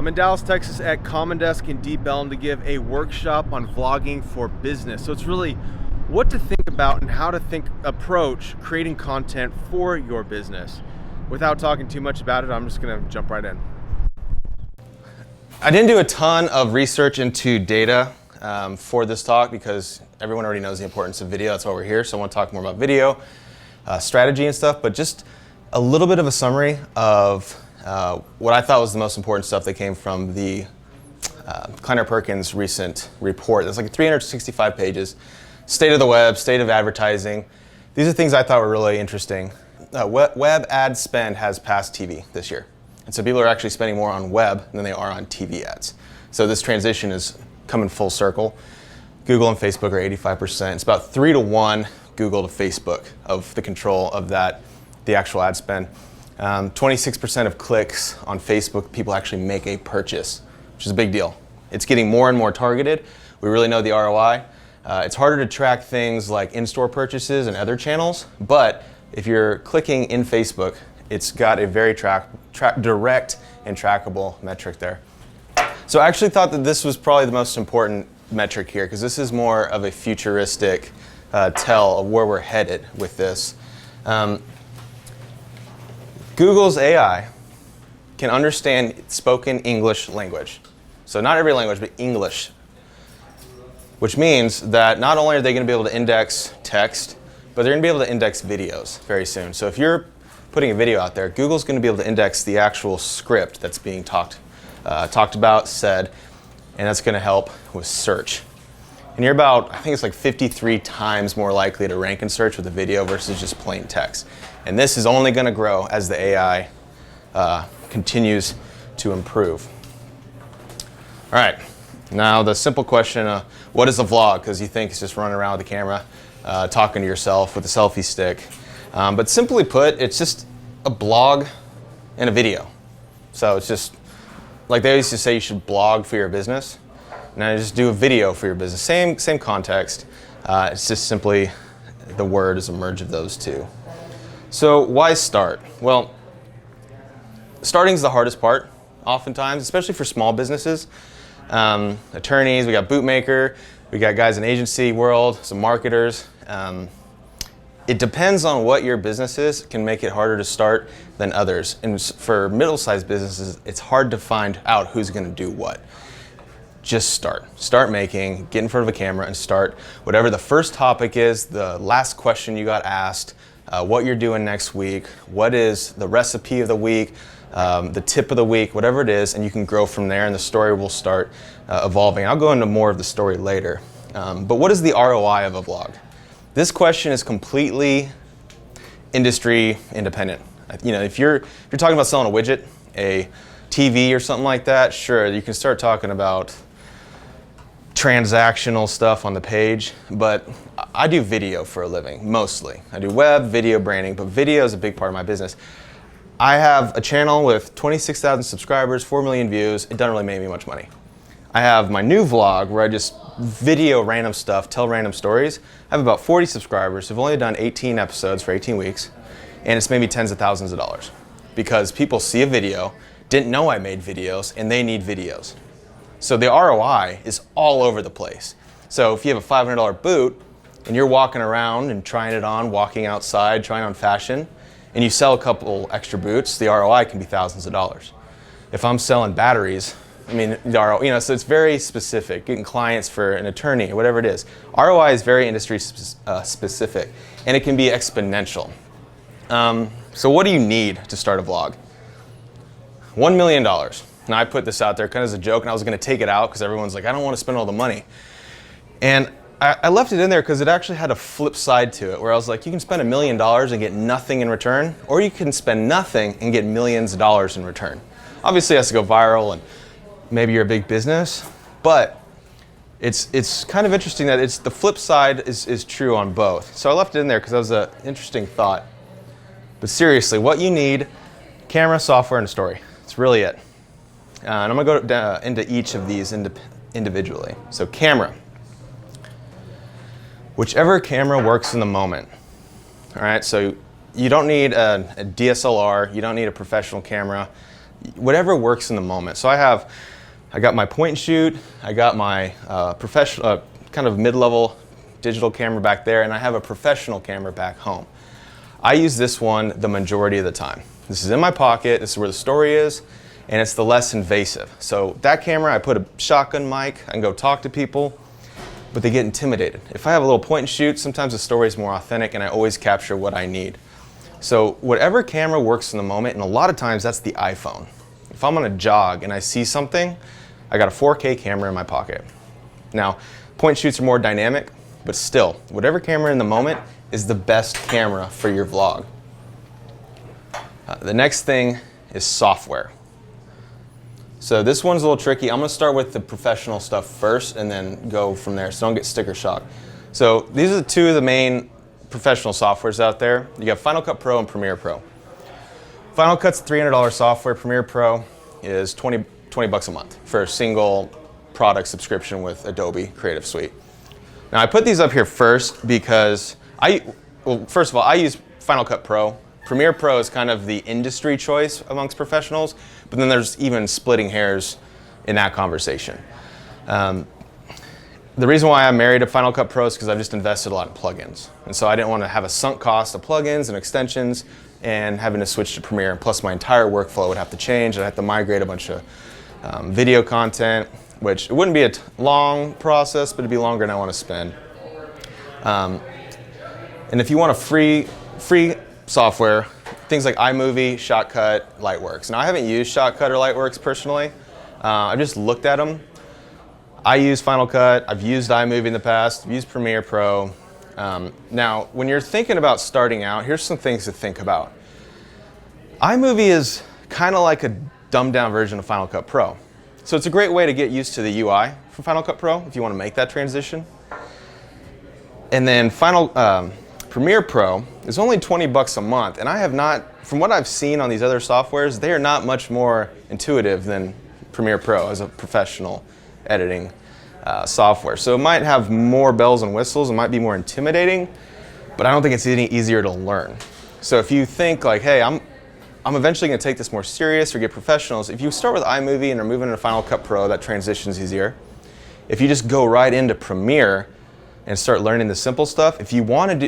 I'm in Dallas, Texas at Common Desk in Deep Ellum to give a workshop on vlogging for business. So it's really what to think about and how to approach creating content for your business. Without talking too much about it, I'm just gonna jump right in. I didn't do a ton of research into data for this talk because everyone already knows the importance of video. That's why we're here. So I want to talk more about video, strategy and stuff, but just a little bit of a summary of what I thought was the most important stuff that came from the Kleiner Perkins recent report. That's like 365 pages. State of the web, state of advertising. These are things I thought were really interesting. Web ad spend has passed TV this year. And so people are actually spending more on web than they are on TV ads. So this transition is coming full circle. Google and Facebook are 85%. It's about 3-to-1 Google to Facebook of the control of that, the actual ad spend. 26% of clicks on Facebook, people actually make a purchase, which is a big deal. It's getting more and more targeted. We really know the ROI. It's harder to track things like in-store purchases and other channels, but if you're clicking in Facebook, it's got a very direct and trackable metric there. So I actually thought that this was probably the most important metric here because this is more of a futuristic tell of where we're headed with this. Google's AI can understand spoken English language. So not every language, but English. Which means that not only are they going to be able to index text, but they're going to be able to index videos very soon. So if you're putting a video out there, Google's going to be able to index the actual script that's being talked about, said, and that's going to help with search. And you're about, I think it's like 53 times more likely to rank in search with a video versus just plain text. And this is only going to grow as the AI continues to improve. All right, now the simple question, what is a vlog? Because you think it's just running around with the camera, talking to yourself with a selfie stick. But simply put, it's just a blog and a video. So it's just, like they used to say you should blog for your business. Now just do a video for your business. Same context. It's just simply the word is a merge of those two. So why start? Well, starting is the hardest part oftentimes, especially for small businesses. Attorneys, we got Bootmaker, we got guys in agency world, some marketers. It depends on what your business is, can make it harder to start than others. And for middle-sized businesses, it's hard to find out who's going to do what. Just start. Start making, get in front of a camera and start whatever the first topic is, the last question you got asked, what you're doing next week, what is the recipe of the week, the tip of the week, whatever it is, and you can grow from there and the story will start evolving. I'll go into more of the story later. But what is the ROI of a vlog? This question is completely industry independent. You know, if you're talking about selling a widget, a TV or something like that, sure, you can start talking about transactional stuff on the page, but I do video for a living, mostly. I do web, video branding, but video is a big part of my business. I have a channel with 26,000 subscribers, 4 million views. It doesn't really make me much money. I have my new vlog where I just video random stuff, tell random stories. I have about 40 subscribers. I've only done 18 episodes for 18 weeks, and it's made me tens of thousands of dollars because people see a video, didn't know I made videos, and they need videos. So the ROI is all over the place. So if you have a $500 boot and you're walking around and trying it on, walking outside, trying on fashion, and you sell a couple extra boots, the ROI can be thousands of dollars. If I'm selling batteries, I mean, so it's very specific, getting clients for an attorney, whatever it is. ROI is very industry specific, and it can be exponential. So what do you need to start a vlog? $1 million. Now I put this out there kind of as a joke, and I was going to take it out because everyone's like, I don't want to spend all the money. And I left it in there because it actually had a flip side to it, where I was like, you can spend $1 million and get nothing in return, or you can spend nothing and get millions of dollars in return. Obviously it has to go viral, and maybe you're a big business, but it's kind of interesting that it's the flip side is true on both. So I left it in there because that was an interesting thought. But seriously, what you need, camera, software, and a story. That's really it. And I'm going to go into each of these individually. So camera. Whichever camera works in the moment. All right, so you don't need a DSLR, you don't need a professional camera. whatever works in the moment. So I got my point and shoot, I got my professional, kind of mid-level digital camera back there, and I have a professional camera back home. I use this one the majority of the time. This is in my pocket, this is where the story is, and it's the less invasive. So that camera, I put a shotgun mic, I can go talk to people, but they get intimidated. If I have a little point and shoot, sometimes the story is more authentic and I always capture what I need. So whatever camera works in the moment, and a lot of times that's the iPhone. If I'm on a jog and I see something, I got a 4K camera in my pocket. Now, point and shoots are more dynamic, but still, whatever camera in the moment is the best camera for your vlog. The next thing is software. So this one's a little tricky. I'm gonna start with the professional stuff first and then go from there, so don't get sticker shock. So these are the two of the main professional softwares out there. You got Final Cut Pro and Premiere Pro. Final Cut's $300 software. Premiere Pro is 20 bucks a month for a single product subscription with Adobe Creative Suite. Now I put these up here first because first of all, I use Final Cut Pro. Premiere Pro is kind of the industry choice amongst professionals, but then there's even splitting hairs in that conversation. The reason why I'm married to Final Cut Pro is because I've just invested a lot in plugins. And so I didn't want to have a sunk cost of plugins and extensions and having to switch to Premiere. And plus my entire workflow would have to change. I'd have to migrate a bunch of video content, which it wouldn't be a long process, but it'd be longer than I want to spend. And if you want a free software, things like iMovie, Shotcut, Lightworks. Now I haven't used Shotcut or Lightworks personally. I've just looked at them. I use Final Cut, I've used iMovie in the past, I've used Premiere Pro. Now, when you're thinking about starting out, here's some things to think about. iMovie is kind of like a dumbed down version of Final Cut Pro. So it's a great way to get used to the UI from Final Cut Pro if you want to make that transition. And then Premiere Pro is only 20 bucks a month, and I have not, from what I've seen on these other softwares, they are not much more intuitive than Premiere Pro as a professional editing software. So it might have more bells and whistles, it might be more intimidating, but I don't think it's any easier to learn. So if you think like, hey, I'm eventually going to take this more serious or get professionals, if you start with iMovie and are moving into Final Cut Pro, that transition's easier. If you just go right into Premiere and start learning the simple stuff, if you want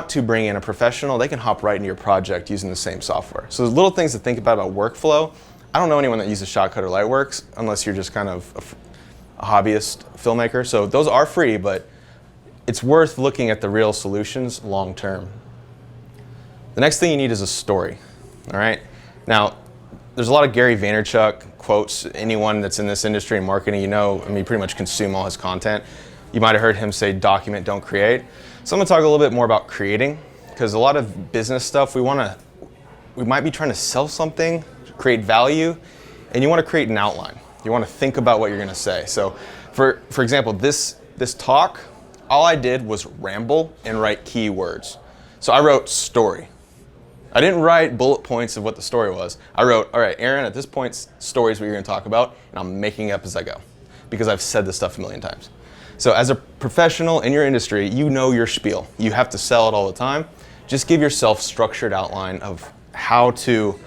to bring in a professional, they can hop right into your project using the same software. So there's little things to think about workflow. I don't know anyone that uses Shotcut or Lightworks unless you're just kind of a hobbyist filmmaker. So those are free, but it's worth looking at the real solutions long term. The next thing you need is a story. All right. Now, there's a lot of Gary Vaynerchuk quotes. Anyone that's in this industry and marketing, you pretty much consume all his content. You might have heard him say, document, don't create. So I'm gonna talk a little bit more about creating, because a lot of business stuff, we might be trying to sell something, create value, and you wanna create an outline. You wanna think about what you're gonna say. So for example, this talk, all I did was ramble and write keywords. So I wrote story. I didn't write bullet points of what the story was. I wrote, all right, Aaron, at this point, story is what you're gonna talk about, and I'm making up as I go, because I've said this stuff a million times. So as a professional in your industry, you know your spiel. You have to sell it all the time. Just give yourself structured outline of how to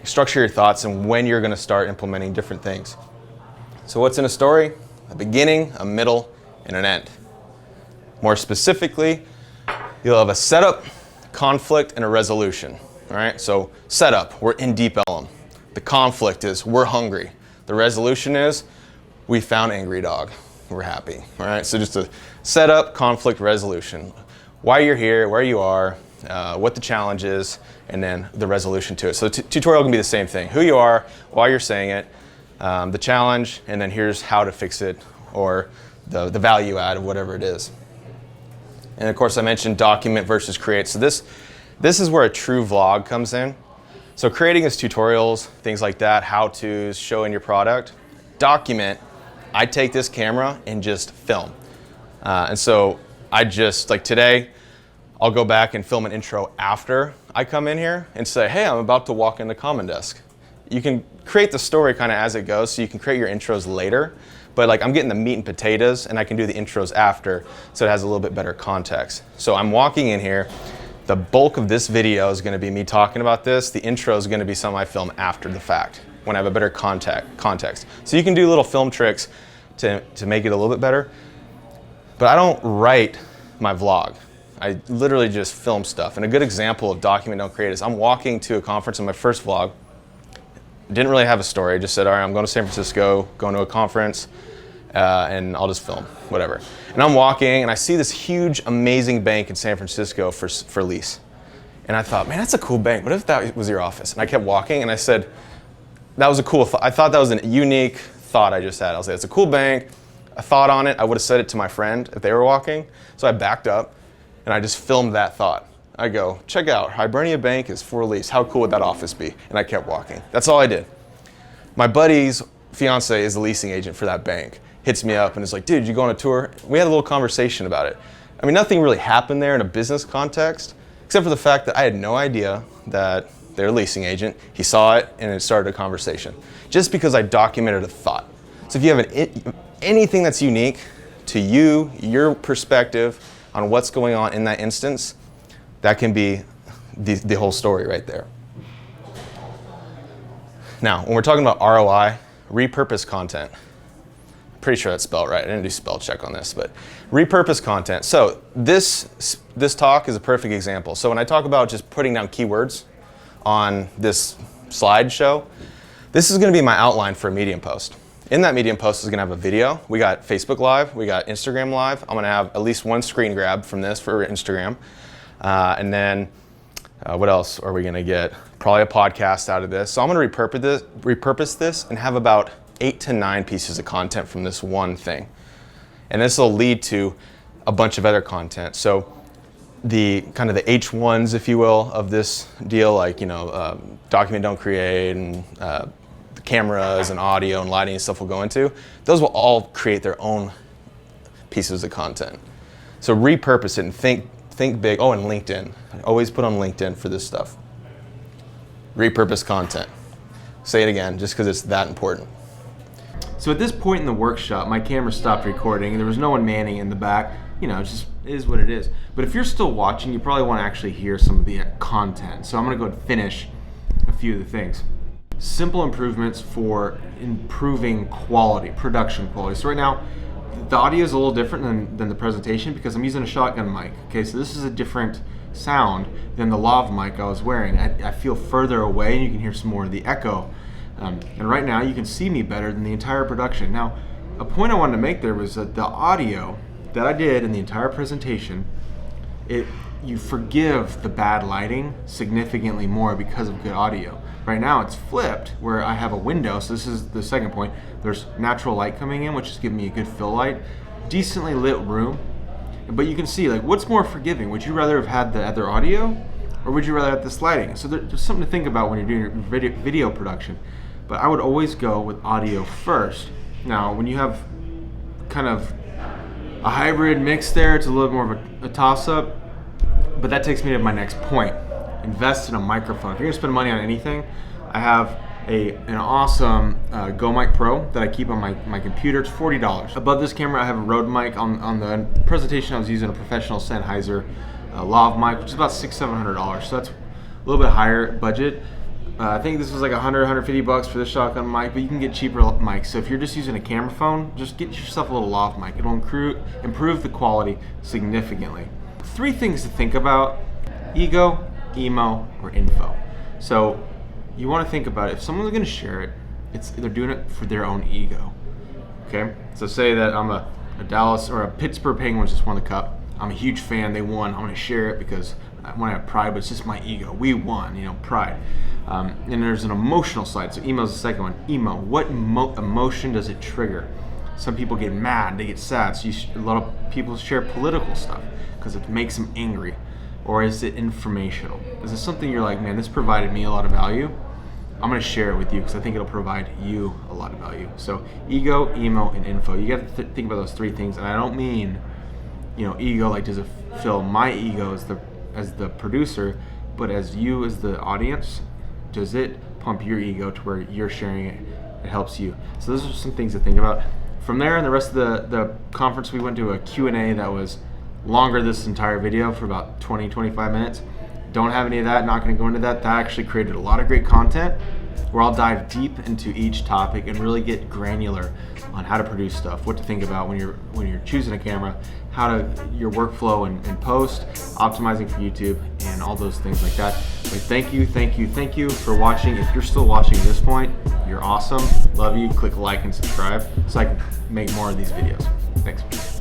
structure your thoughts and when you're gonna start implementing different things. So what's in a story? A beginning, a middle, and an end. More specifically, you'll have a setup, conflict, and a resolution. All right, so setup, we're in Deep Ellum. The conflict is we're hungry. The resolution is we found Angry Dog. We're happy. All right, so just a setup, conflict, resolution. Why you're here, where you are, what the challenge is, and then the resolution to it. So the tutorial can be the same thing. Who you are, why you're saying it, the challenge, and then here's how to fix it, or the value add of whatever it is. And of course I mentioned document versus create. So this is where a true vlog comes in. So creating is tutorials, things like that, how-tos, showing your product. Document, I take this camera and just film. And so I just, like today, I'll go back and film an intro after I come in here and say, hey, I'm about to walk in the Common Desk. You can create the story kind of as it goes, so you can create your intros later, but like I'm getting the meat and potatoes and I can do the intros after, so it has a little bit better context. So I'm walking in here, The bulk of this video is going to be me talking about this. The intro is going to be something I film after the fact when I have a better context. So you can do little film tricks to make it a little bit better. But I don't write my vlog. I literally just film stuff. And a good example of document, don't create is I'm walking to a conference in my first vlog. Didn't really have a story. I just said, all right, I'm going to San Francisco, going to a conference, and I'll just film, whatever. And I'm walking and I see this huge, amazing bank in San Francisco for lease. And I thought, man, that's a cool bank. What if that was your office? And I kept walking and I said, that was a cool thought. I thought that was a unique thought I just had. I was like, it's a cool bank. I thought on it. I would have said it to my friend if they were walking. So I backed up and I just filmed that thought. I go, check out, Hibernia Bank is for lease. How cool would that office be? And I kept walking. That's all I did. My buddy's fiance is the leasing agent for that bank. Hits me up and is like, dude, you go on a tour? We had a little conversation about it. I mean, nothing really happened there in a business context, except for the fact that I had no idea that they're a leasing agent. He saw it and it started a conversation. Just because I documented a thought. So if you have anything that's unique to you, your perspective on what's going on in that instance, that can be the whole story right there. Now, when we're talking about ROI, repurpose content. Pretty sure that's spelled right. I didn't do spell check on this, but repurpose content. So this talk is a perfect example. So when I talk about just putting down keywords on this slideshow, this is going to be my outline for a Medium post. In that Medium post is going to have a video. We got Facebook Live, we got Instagram Live. I'm going to have at least one screen grab from this for Instagram. And then what else are we going to get? Probably a podcast out of this. So I'm going to repurpose this and have about 8 to 9 pieces of content from this one thing. And this will lead to a bunch of other content. So the kind of the H1s, if you will, of this deal, like, document, don't create, and the cameras and audio and lighting and stuff will go into, those will all create their own pieces of content. So repurpose it and think big. Oh, and LinkedIn. I always put on LinkedIn for this stuff. Repurpose content. Say it again, just because it's that important. So at this point in the workshop, my camera stopped recording. There was no one manning in the back. It just is what it is. But if you're still watching, you probably want to actually hear some of the content. So I'm going to go ahead and finish a few of the things. Simple improvements for improving quality, production quality. So right now, the audio is a little different than the presentation because I'm using a shotgun mic. Okay, so this is a different sound than the lav mic I was wearing. I feel further away and you can hear some more of the echo. And right now you can see me better than the entire production. Now, a point I wanted to make there was that the audio that I did in the entire presentation, you forgive the bad lighting significantly more because of good audio. Right now it's flipped where I have a window, so this is the second point. There's natural light coming in, which is giving me a good fill light, decently lit room. But you can see, like, what's more forgiving? Would you rather have had the other audio, or would you rather have this lighting? So there's something to think about when you're doing your video production. But I would always go with audio first. Now, when you have kind of a hybrid mix there, it's a little more of a toss-up. But that takes me to my next point. Invest in a microphone. If you're gonna spend money on anything, I have an awesome Go Mic Pro that I keep on my computer. It's $40. Above this camera, I have a Rode mic. On the presentation, I was using a professional Sennheiser lav mic, which is about $600-700. So that's a little bit higher budget. I think this was like $100-150 for this shotgun mic, but you can get cheaper mics. So if you're just using a camera phone, just get yourself a little lav mic. It'll improve the quality significantly. 3 things to think about: ego, emo, or info. So you want to think about it. If someone's going to share it, they're doing it for their own ego. Okay? So say that I'm a Dallas or a Pittsburgh Penguins just won the cup. I'm a huge fan. They won. I'm going to share it because I want to have pride, but it's just my ego. We won, pride. And there's an emotional side. So emo is the second one. Emo. What emotion does it trigger? Some people get mad. They get sad. So a lot of people share political stuff because it makes them angry. Or is it informational? Is it something you're like, man, this provided me a lot of value? I'm going to share it with you because I think it'll provide you a lot of value. So ego, emo, and info. You got to think about those 3 things. And I don't mean, ego, like does it fill my ego as the producer, but as you as the audience, does it pump your ego to where you're sharing it? It helps you. So those are some things to think about. From there, in the rest of the conference, we went to a Q&A that was longer this entire video for about 20-25 minutes. don't have any of that, not going to go into that. That actually created a lot of great content where I'll dive deep into each topic and really get granular on how to produce stuff, what to think about when you're choosing a camera, your workflow and post, optimizing for YouTube, and all those things like that. But thank you for watching. If you're still watching at this point, you're awesome. Love you. Click like and subscribe so I can make more of these videos. Thanks.